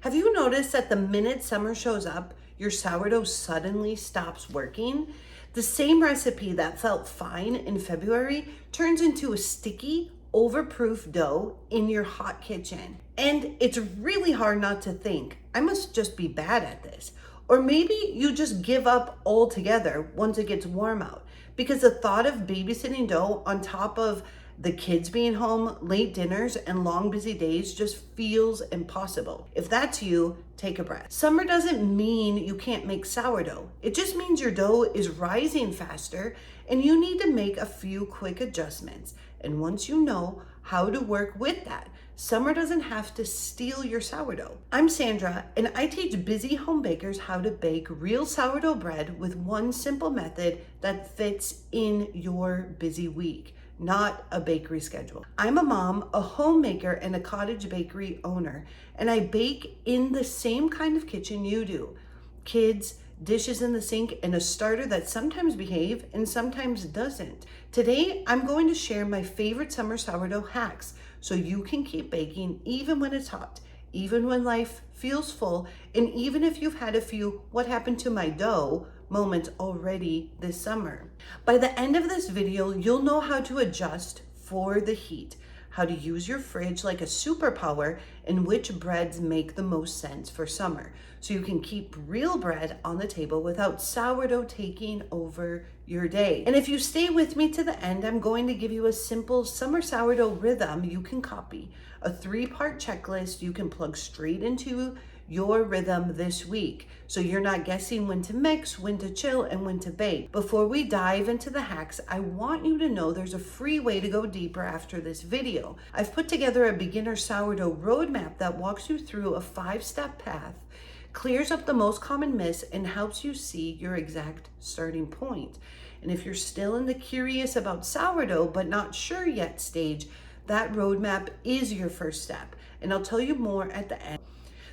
Have you noticed that the minute summer shows up, your sourdough suddenly stops working? The same recipe that felt fine in February turns into a sticky, overproof dough in your hot kitchen. And it's really hard not to think, I must just be bad at this. Or maybe you just give up altogether once it gets warm out. Because the thought of babysitting dough on top of the kids being home, late dinners, and long busy days just feels impossible. If that's you, take a breath. Summer doesn't mean you can't make sourdough. It just means your dough is rising faster and you need to make a few quick adjustments. And once you know how to work with that, summer doesn't have to steal your sourdough. I'm Sandra, and I teach busy home bakers how to bake real sourdough bread with one simple method that fits in your busy week, not a bakery schedule. I'm a mom, a homemaker, and a cottage bakery owner, and I bake in the same kind of kitchen you do. Kids, dishes in the sink, and a starter that sometimes behave and sometimes doesn't. Today, I'm going to share my favorite summer sourdough hacks so you can keep baking even when it's hot, even when life feels full, and even if you've had a few "what happened to my dough" moments already this summer. By the end of this video, you'll know how to adjust for the heat, how to use your fridge like a superpower, and which breads make the most sense for summer, so you can keep real bread on the table without sourdough taking over your day. And if you stay with me to the end, I'm going to give you a simple summer sourdough rhythm you can copy, a 3-part checklist you can plug straight into your rhythm this week, so you're not guessing when to mix, when to chill, and when to bake. Before we dive into the hacks, I want you to know there's a free way to go deeper after this video. I've put together a beginner sourdough roadmap that walks you through a 5-step path, clears up the most common myths, and helps you see your exact starting point. And if you're still in the curious about sourdough but not sure yet stage, that roadmap is your first step, and I'll tell you more at the end.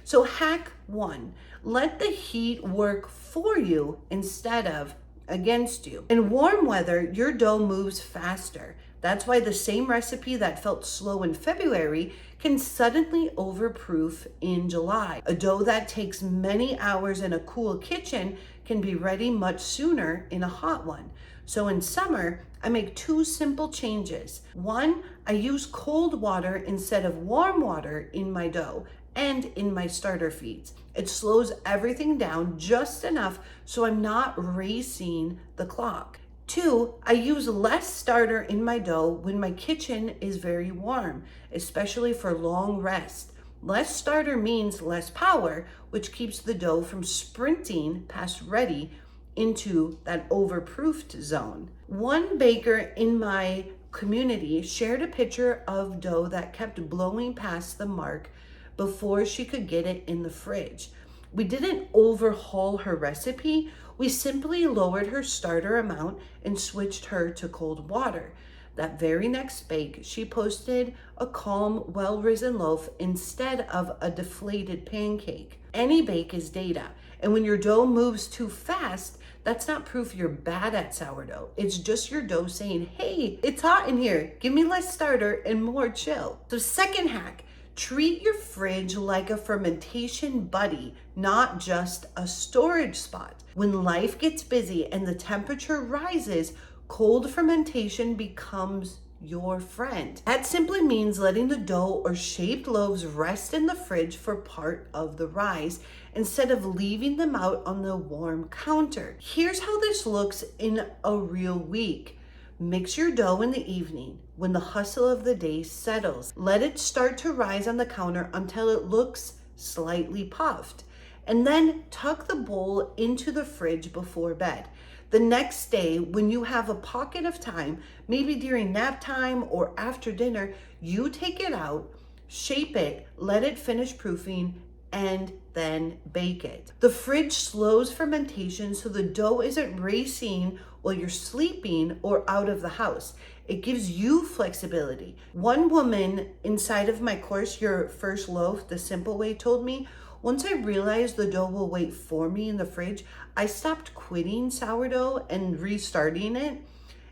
So hack 1, let the heat work for you instead of against you. In warm weather, your dough moves faster. That's why the same recipe that felt slow in February can suddenly overproof in July. A dough that takes many hours in a cool kitchen can be ready much sooner in a hot one. So in summer, I make 2 simple changes. 1, I use cold water instead of warm water in my dough and in my starter feeds. It slows everything down just enough so I'm not racing the clock. 2, I use less starter in my dough when my kitchen is very warm, especially for long rest. Less starter means less power, which keeps the dough from sprinting past ready into that overproofed zone. One baker in my community shared a picture of dough that kept blowing past the mark before she could get it in the fridge. We didn't overhaul her recipe. We simply lowered her starter amount and switched her to cold water. That very next bake, she posted a calm, well-risen loaf instead of a deflated pancake. Any bake is data, and when your dough moves too fast, that's not proof you're bad at sourdough. It's just your dough saying, hey, it's hot in here. Give me less starter and more chill. So second hack, treat your fridge like a fermentation buddy, not just a storage spot. When life gets busy and the temperature rises, cold fermentation becomes your friend. That simply means letting the dough or shaped loaves rest in the fridge for part of the rise instead of leaving them out on the warm counter. Here's how this looks in a real week. Mix your dough in the evening when the hustle of the day settles. Let it start to rise on the counter until it looks slightly puffed. And then tuck the bowl into the fridge before bed. The next day, when you have a pocket of time, maybe during nap time or after dinner, you take it out, shape it, let it finish proofing, and then bake it. The fridge slows fermentation so the dough isn't racing while you're sleeping or out of the house. It gives you flexibility. One woman inside of my course, Your First Loaf, the Simple Way, told me, once I realized the dough will wait for me in the fridge, I stopped quitting sourdough and restarting it.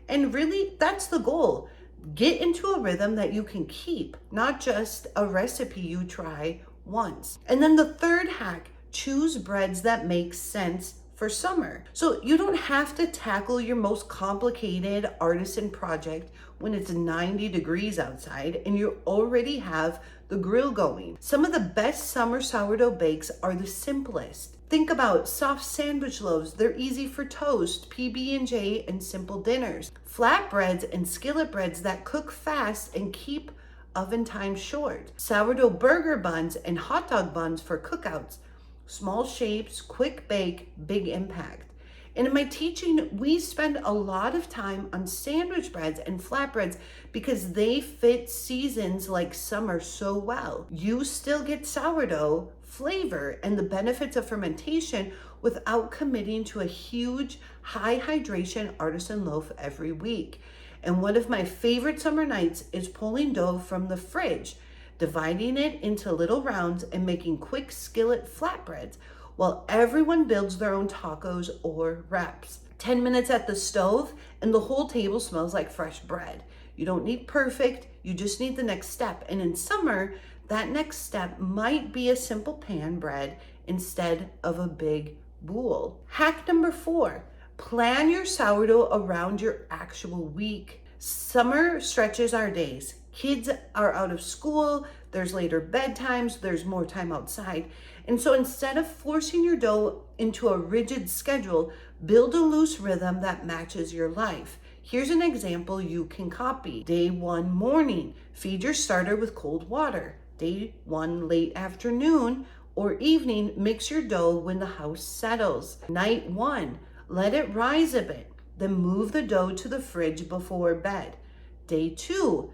And really, that's the goal. Get into a rhythm that you can keep, not just a recipe you try once. And then the third hack, choose breads that make sense for summer. So you don't have to tackle your most complicated artisan project when it's 90 degrees outside and you already have the grill going. Some of the best summer sourdough bakes are the simplest. Think about soft sandwich loaves. They're easy for toast, PB&J, and simple dinners. Flatbreads and skillet breads that cook fast and keep oven time short. Sourdough burger buns and hot dog buns for cookouts. Small shapes, quick bake, big impact. And in my teaching, we spend a lot of time on sandwich breads and flatbreads because they fit seasons like summer so well. You still get sourdough flavor and the benefits of fermentation without committing to a huge, high hydration artisan loaf every week. And one of my favorite summer nights is pulling dough from the fridge, dividing it into little rounds and making quick skillet flatbreads while everyone builds their own tacos or wraps. 10 minutes at the stove and the whole table smells like fresh bread. You don't need perfect, you just need the next step. And in summer, that next step might be a simple pan bread instead of a big bowl. Hack number 4, plan your sourdough around your actual week. Summer stretches our days. Kids are out of school, there's later bedtimes, there's more time outside. And so instead of forcing your dough into a rigid schedule, build a loose rhythm that matches your life. Here's an example you can copy. Day 1 morning, feed your starter with cold water. Day 1 late afternoon or evening, mix your dough when the house settles. Night 1, let it rise a bit, then move the dough to the fridge before bed. Day 2,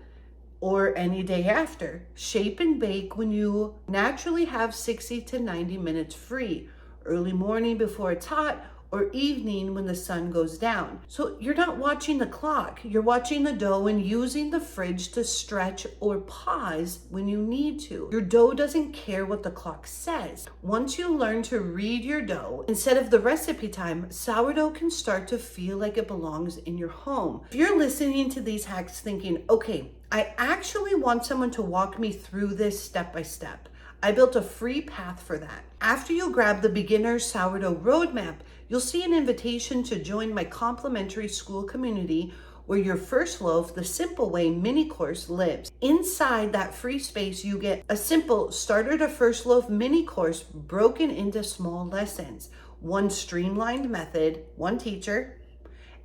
or any day after, shape and bake when you naturally have 60 to 90 minutes free. Early morning before it's hot, or evening when the sun goes down. So you're not watching the clock, you're watching the dough and using the fridge to stretch or pause when you need to. Your dough doesn't care what the clock says. Once you learn to read your dough, instead of the recipe time, sourdough can start to feel like it belongs in your home. If you're listening to these hacks thinking, okay, I actually want someone to walk me through this step by step, I built a free path for that. After you grab the beginner sourdough roadmap, you'll see an invitation to join my complimentary school community where your first loaf, the Simple Way mini course, lives. Inside that free space, you get a simple starter to first loaf mini course broken into small lessons, one streamlined method, one teacher,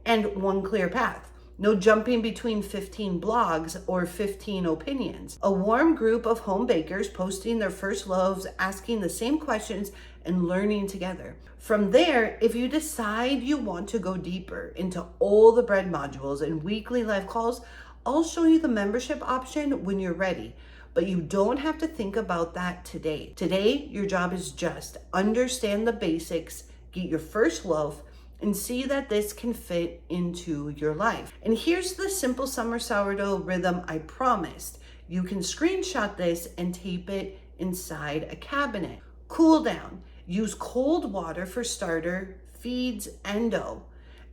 and one clear path. No jumping between 15 blogs or 15 opinions. A warm group of home bakers posting their first loaves, asking the same questions, and learning together. From there, if you decide you want to go deeper into all the bread modules and weekly live calls, I'll show you the membership option when you're ready. But you don't have to think about that today. Today, your job is just understand the basics, get your first loaf, and see that this can fit into your life. And here's the simple summer sourdough rhythm I promised. You can screenshot this and tape it inside a cabinet. Cool down. Use cold water for starter, feeds, and dough.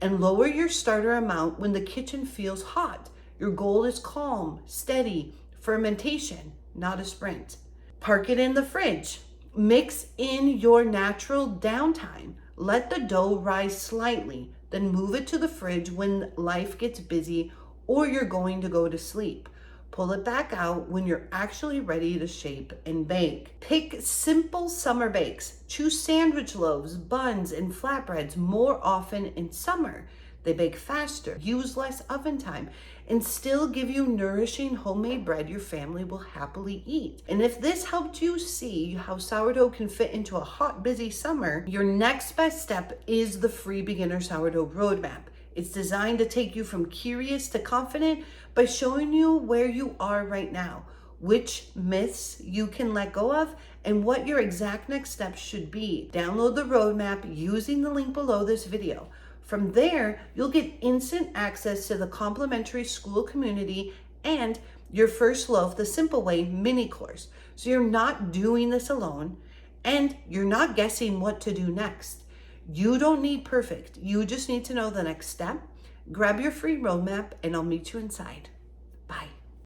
And lower your starter amount when the kitchen feels hot. Your goal is calm, steady, fermentation, not a sprint. Park it in the fridge. Mix in your natural downtime. Let the dough rise slightly, then move it to the fridge when life gets busy or you're going to go to sleep. Pull it back out when you're actually ready to shape and bake. Pick simple summer bakes. Choose sandwich loaves, buns, and flatbreads more often in summer. They bake faster, use less oven time, and still give you nourishing homemade bread your family will happily eat. And if this helped you see how sourdough can fit into a hot, busy summer, your next best step is the free beginner sourdough roadmap. It's designed to take you from curious to confident by showing you where you are right now, which myths you can let go of, and what your exact next steps should be. Download the roadmap using the link below this video. From there, you'll get instant access to the complimentary school community and your first loaf, the Simple Way mini course. So you're not doing this alone and you're not guessing what to do next. You don't need perfect. You just need to know the next step. Grab your free roadmap and I'll meet you inside.